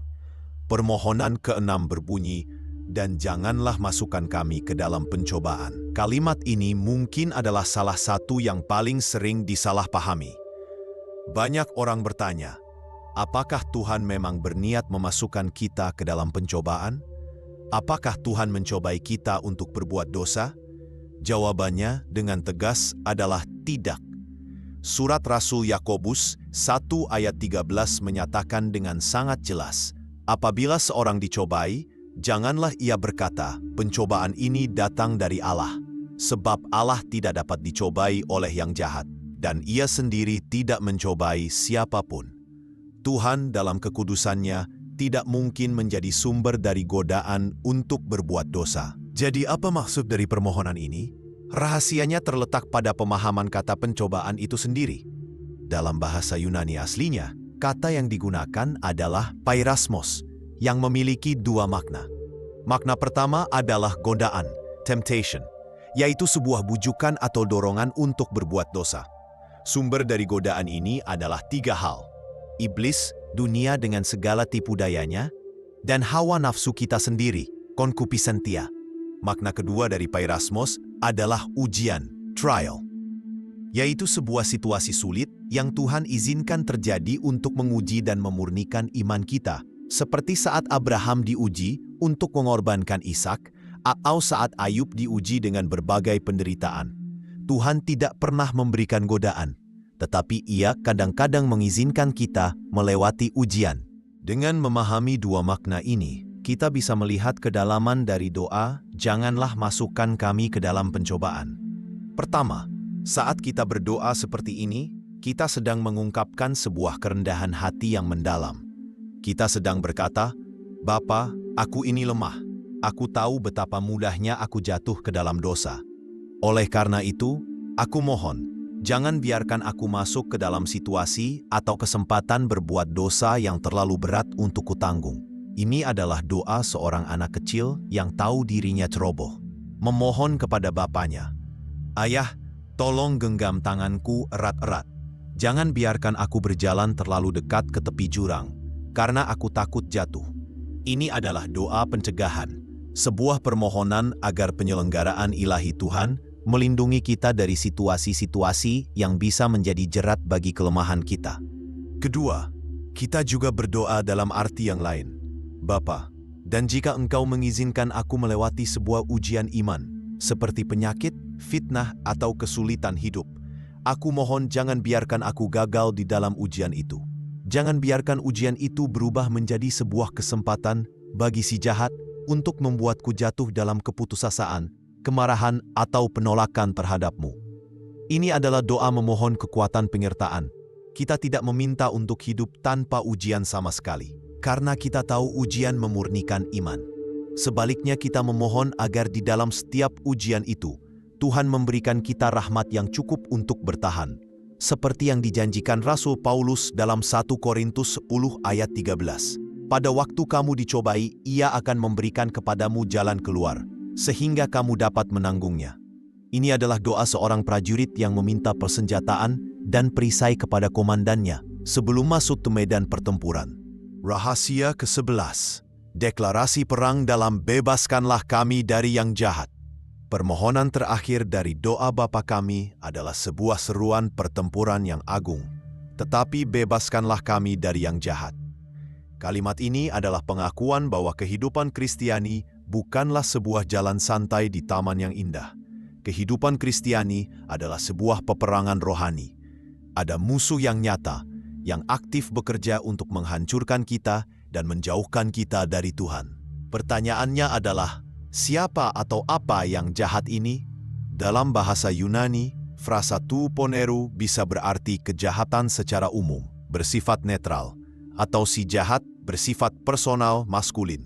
Permohonan ke-6 berbunyi, "Dan janganlah masukkan kami ke dalam pencobaan." Kalimat ini mungkin adalah salah satu yang paling sering disalahpahami. Banyak orang bertanya, apakah Tuhan memang berniat memasukkan kita ke dalam pencobaan? Apakah Tuhan mencobai kita untuk berbuat dosa? Jawabannya dengan tegas adalah tidak. Surat Rasul Yakobus 1 ayat 13 menyatakan dengan sangat jelas, apabila seorang dicobai, janganlah ia berkata, "Pencobaan ini datang dari Allah," sebab Allah tidak dapat dicobai oleh yang jahat, dan ia sendiri tidak mencobai siapapun. Tuhan dalam kekudusannya tidak mungkin menjadi sumber dari godaan untuk berbuat dosa. Jadi apa maksud dari permohonan ini? Rahasianya terletak pada pemahaman kata pencobaan itu sendiri. Dalam bahasa Yunani aslinya, kata yang digunakan adalah pairasmos, yang memiliki dua makna. Makna pertama adalah godaan, temptation, yaitu sebuah bujukan atau dorongan untuk berbuat dosa. Sumber dari godaan ini adalah tiga hal: iblis, dunia dengan segala tipu dayanya, dan hawa nafsu kita sendiri, konkupisentia. Makna kedua dari pairasmos adalah ujian, trial, yaitu sebuah situasi sulit yang Tuhan izinkan terjadi untuk menguji dan memurnikan iman kita, seperti saat Abraham diuji untuk mengorbankan Ishak, atau saat Ayub diuji dengan berbagai penderitaan. Tuhan tidak pernah memberikan godaan, tetapi Ia kadang-kadang mengizinkan kita melewati ujian. Dengan memahami dua makna ini, kita bisa melihat kedalaman dari doa, "Janganlah masukkan kami ke dalam pencobaan." Pertama, saat kita berdoa seperti ini, kita sedang mengungkapkan sebuah kerendahan hati yang mendalam. Kita sedang berkata, "Bapa, aku ini lemah. Aku tahu betapa mudahnya aku jatuh ke dalam dosa. Oleh karena itu, aku mohon, jangan biarkan aku masuk ke dalam situasi atau kesempatan berbuat dosa yang terlalu berat untuk kutanggung." Ini adalah doa seorang anak kecil yang tahu dirinya ceroboh, memohon kepada bapaknya, "Ayah, tolong genggam tanganku erat-erat. Jangan biarkan aku berjalan terlalu dekat ke tepi jurang, karena aku takut jatuh. Ini adalah doa pencegahan, sebuah permohonan agar penyelenggaraan ilahi Tuhan melindungi kita dari situasi-situasi yang bisa menjadi jerat bagi kelemahan kita. Kedua, kita juga berdoa dalam arti yang lain. Bapa, dan jika Engkau mengizinkan aku melewati sebuah ujian iman, seperti penyakit, fitnah, atau kesulitan hidup, aku mohon jangan biarkan aku gagal di dalam ujian itu. Jangan biarkan ujian itu berubah menjadi sebuah kesempatan bagi si jahat untuk membuatku jatuh dalam keputusasaan, kemarahan, atau penolakan terhadap-Mu. Ini adalah doa memohon kekuatan penyertaan. Kita tidak meminta untuk hidup tanpa ujian sama sekali, karena kita tahu ujian memurnikan iman. Sebaliknya kita memohon agar di dalam setiap ujian itu, Tuhan memberikan kita rahmat yang cukup untuk bertahan. Seperti yang dijanjikan Rasul Paulus dalam 1 Korintus 10 ayat 13. Pada waktu kamu dicobai, Ia akan memberikan kepadamu jalan keluar, sehingga kamu dapat menanggungnya. Ini adalah doa seorang prajurit yang meminta persenjataan dan perisai kepada komandannya sebelum masuk ke medan pertempuran. Rahasia ke-11. Deklarasi perang dalam bebaskanlah kami dari yang jahat. Permohonan terakhir dari doa Bapa kami adalah sebuah seruan pertempuran yang agung. Tetapi bebaskanlah kami dari yang jahat. Kalimat ini adalah pengakuan bahwa kehidupan Kristiani bukanlah sebuah jalan santai di taman yang indah. Kehidupan Kristiani adalah sebuah peperangan rohani. Ada musuh yang nyata, yang aktif bekerja untuk menghancurkan kita dan menjauhkan kita dari Tuhan. Pertanyaannya adalah, siapa atau apa yang jahat ini? Dalam bahasa Yunani, frasa tu poneru bisa berarti kejahatan secara umum, bersifat netral, atau si jahat bersifat personal maskulin.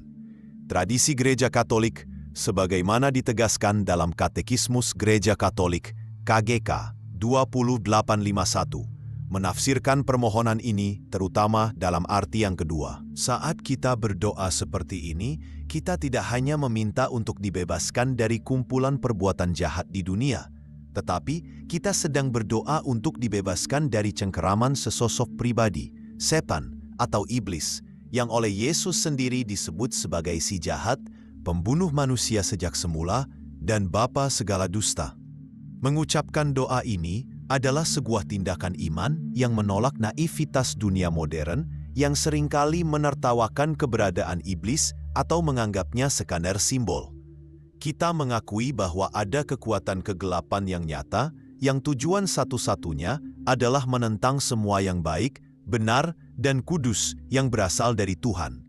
Tradisi Gereja Katolik, sebagaimana ditegaskan dalam Katekismus Gereja Katolik KGK 2851, menafsirkan permohonan ini terutama dalam arti yang kedua. Saat kita berdoa seperti ini, kita tidak hanya meminta untuk dibebaskan dari kumpulan perbuatan jahat di dunia, tetapi kita sedang berdoa untuk dibebaskan dari cengkeraman sesosok pribadi, setan atau iblis, yang oleh Yesus sendiri disebut sebagai si jahat, pembunuh manusia sejak semula, dan bapa segala dusta. Mengucapkan doa ini adalah sebuah tindakan iman yang menolak naivitas dunia modern yang seringkali menertawakan keberadaan iblis atau menganggapnya sekadar simbol. Kita mengakui bahwa ada kekuatan kegelapan yang nyata, yang tujuan satu-satunya adalah menentang semua yang baik, benar, dan kudus yang berasal dari Tuhan.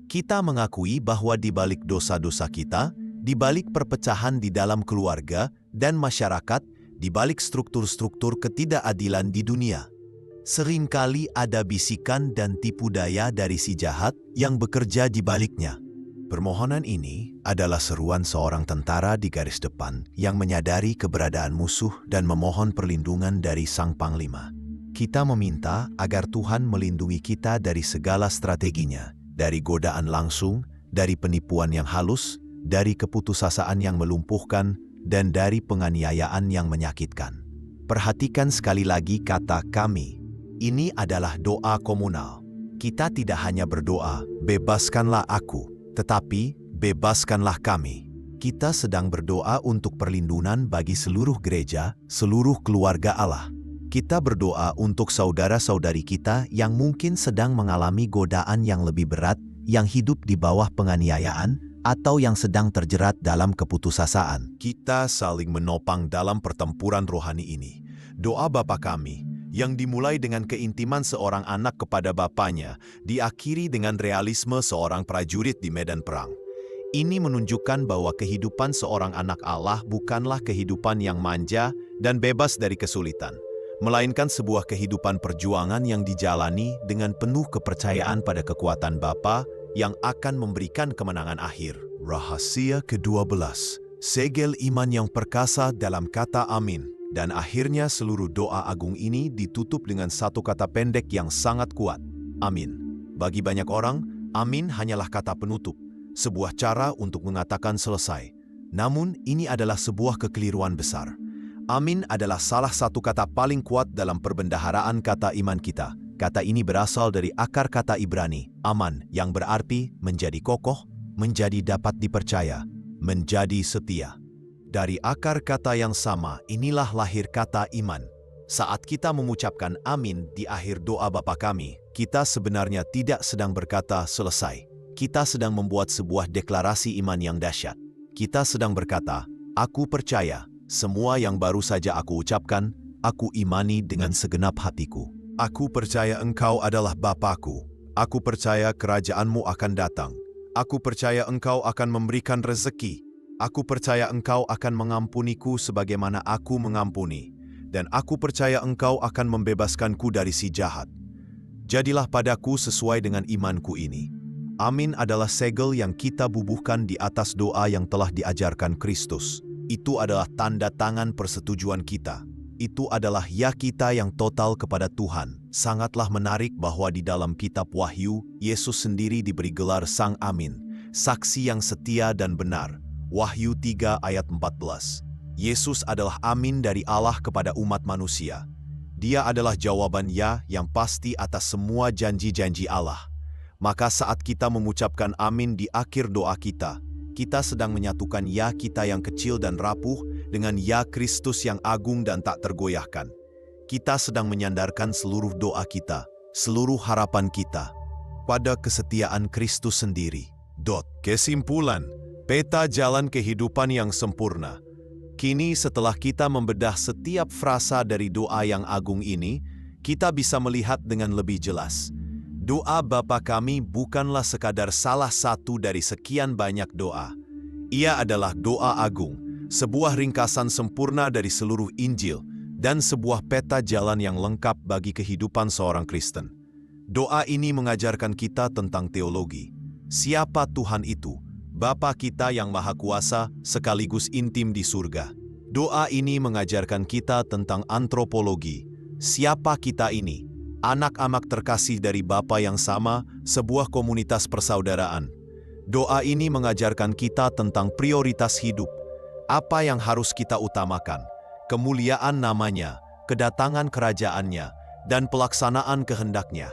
Kita mengakui bahwa di balik dosa-dosa kita, di balik perpecahan di dalam keluarga dan masyarakat, di balik struktur-struktur ketidakadilan di dunia, seringkali ada bisikan dan tipu daya dari si jahat yang bekerja di baliknya. Permohonan ini adalah seruan seorang tentara di garis depan yang menyadari keberadaan musuh dan memohon perlindungan dari Sang Panglima. Kita meminta agar Tuhan melindungi kita dari segala strateginya, dari godaan langsung, dari penipuan yang halus, dari keputusasaan yang melumpuhkan, dan dari penganiayaan yang menyakitkan. Perhatikan sekali lagi kata kami. Ini adalah doa komunal. Kita tidak hanya berdoa, bebaskanlah aku, tetapi bebaskanlah kami. Kita sedang berdoa untuk perlindungan bagi seluruh gereja, seluruh keluarga Allah. Kita berdoa untuk saudara-saudari kita yang mungkin sedang mengalami godaan yang lebih berat, yang hidup di bawah penganiayaan, atau yang sedang terjerat dalam keputusasaan. Kita saling menopang dalam pertempuran rohani ini. Doa Bapa kami, yang dimulai dengan keintiman seorang anak kepada bapaknya, diakhiri dengan realisme seorang prajurit di medan perang. Ini menunjukkan bahwa kehidupan seorang anak Allah bukanlah kehidupan yang manja dan bebas dari kesulitan, melainkan sebuah kehidupan perjuangan yang dijalani dengan penuh kepercayaan pada kekuatan Bapa yang akan memberikan kemenangan akhir. Rahasia ke-12, segel iman yang perkasa dalam kata amin. Dan akhirnya seluruh doa agung ini ditutup dengan satu kata pendek yang sangat kuat, amin. Bagi banyak orang, amin hanyalah kata penutup, sebuah cara untuk mengatakan selesai. Namun ini adalah sebuah kekeliruan besar. Amin adalah salah satu kata paling kuat dalam perbendaharaan kata iman kita. Kata ini berasal dari akar kata Ibrani, aman, yang berarti menjadi kokoh, menjadi dapat dipercaya, menjadi setia. Dari akar kata yang sama, inilah lahir kata iman. Saat kita mengucapkan amin di akhir doa Bapa kami, kita sebenarnya tidak sedang berkata selesai. Kita sedang membuat sebuah deklarasi iman yang dahsyat. Kita sedang berkata, aku percaya, semua yang baru saja aku ucapkan, aku imani dengan segenap hatiku. Aku percaya Engkau adalah Bapaku. Aku percaya kerajaan-Mu akan datang. Aku percaya Engkau akan memberikan rezeki. Aku percaya Engkau akan mengampuniku sebagaimana aku mengampuni. Dan aku percaya Engkau akan membebaskanku dari si jahat. Jadilah padaku sesuai dengan imanku ini. Amin adalah segel yang kita bubuhkan di atas doa yang telah diajarkan Kristus. Itu adalah tanda tangan persetujuan kita. Itu adalah ya kita yang total kepada Tuhan. Sangatlah menarik bahwa di dalam kitab Wahyu, Yesus sendiri diberi gelar Sang Amin, saksi yang setia dan benar. Wahyu 3 ayat 14. Yesus adalah amin dari Allah kepada umat manusia. Dia adalah jawaban ya yang pasti atas semua janji-janji Allah. Maka saat kita mengucapkan amin di akhir doa kita sedang menyatukan ya kita yang kecil dan rapuh dengan ya Kristus yang agung dan tak tergoyahkan. Kita sedang menyandarkan seluruh doa kita, seluruh harapan kita, pada kesetiaan Kristus sendiri. Kesimpulan, peta jalan kehidupan yang sempurna. Kini setelah kita membedah setiap frasa dari doa yang agung ini, kita bisa melihat dengan lebih jelas. Doa Bapa kami bukanlah sekadar salah satu dari sekian banyak doa. Ia adalah doa agung, sebuah ringkasan sempurna dari seluruh Injil, dan sebuah peta jalan yang lengkap bagi kehidupan seorang Kristen. Doa ini mengajarkan kita tentang teologi. Siapa Tuhan itu? Bapa kita yang Maha Kuasa sekaligus intim di surga. Doa ini mengajarkan kita tentang antropologi. Siapa kita ini? Anak-anak terkasih dari Bapa yang sama, sebuah komunitas persaudaraan. Doa ini mengajarkan kita tentang prioritas hidup. Apa yang harus kita utamakan? Kemuliaan namanya, kedatangan kerajaannya, dan pelaksanaan kehendaknya.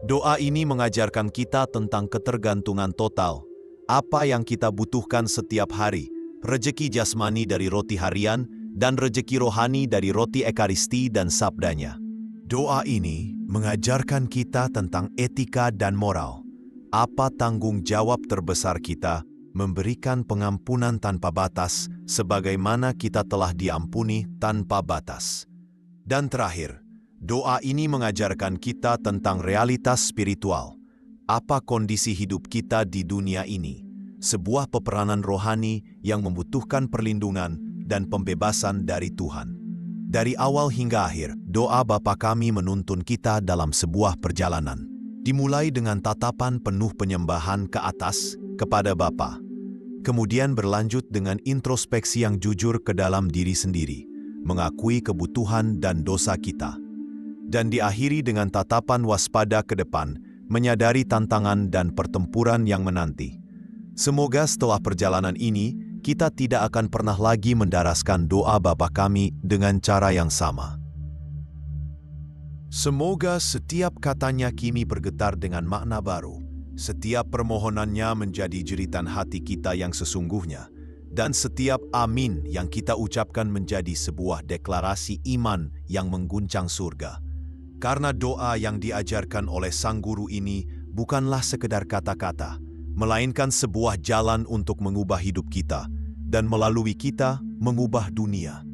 Doa ini mengajarkan kita tentang ketergantungan total. Apa yang kita butuhkan setiap hari, rejeki jasmani dari roti harian, dan rejeki rohani dari roti ekaristi dan sabdanya. Doa ini mengajarkan kita tentang etika dan moral. Apa tanggung jawab terbesar kita memberikan pengampunan tanpa batas, sebagaimana kita telah diampuni tanpa batas. Dan terakhir, doa ini mengajarkan kita tentang realitas spiritual. Apa kondisi hidup kita di dunia ini? Sebuah peperanan rohani yang membutuhkan perlindungan dan pembebasan dari Tuhan. Dari awal hingga akhir, doa Bapa kami menuntun kita dalam sebuah perjalanan. Dimulai dengan tatapan penuh penyembahan ke atas kepada Bapa. Kemudian berlanjut dengan introspeksi yang jujur ke dalam diri sendiri, mengakui kebutuhan dan dosa kita. Dan diakhiri dengan tatapan waspada ke depan, menyadari tantangan dan pertempuran yang menanti. Semoga setelah perjalanan ini, kita tidak akan pernah lagi mendaraskan doa Bapa kami dengan cara yang sama. Semoga setiap katanya kini bergetar dengan makna baru, setiap permohonannya menjadi jeritan hati kita yang sesungguhnya, dan setiap amin yang kita ucapkan menjadi sebuah deklarasi iman yang mengguncang surga. Karena doa yang diajarkan oleh Sang Guru ini bukanlah sekedar kata-kata, melainkan sebuah jalan untuk mengubah hidup kita, dan melalui kita mengubah dunia.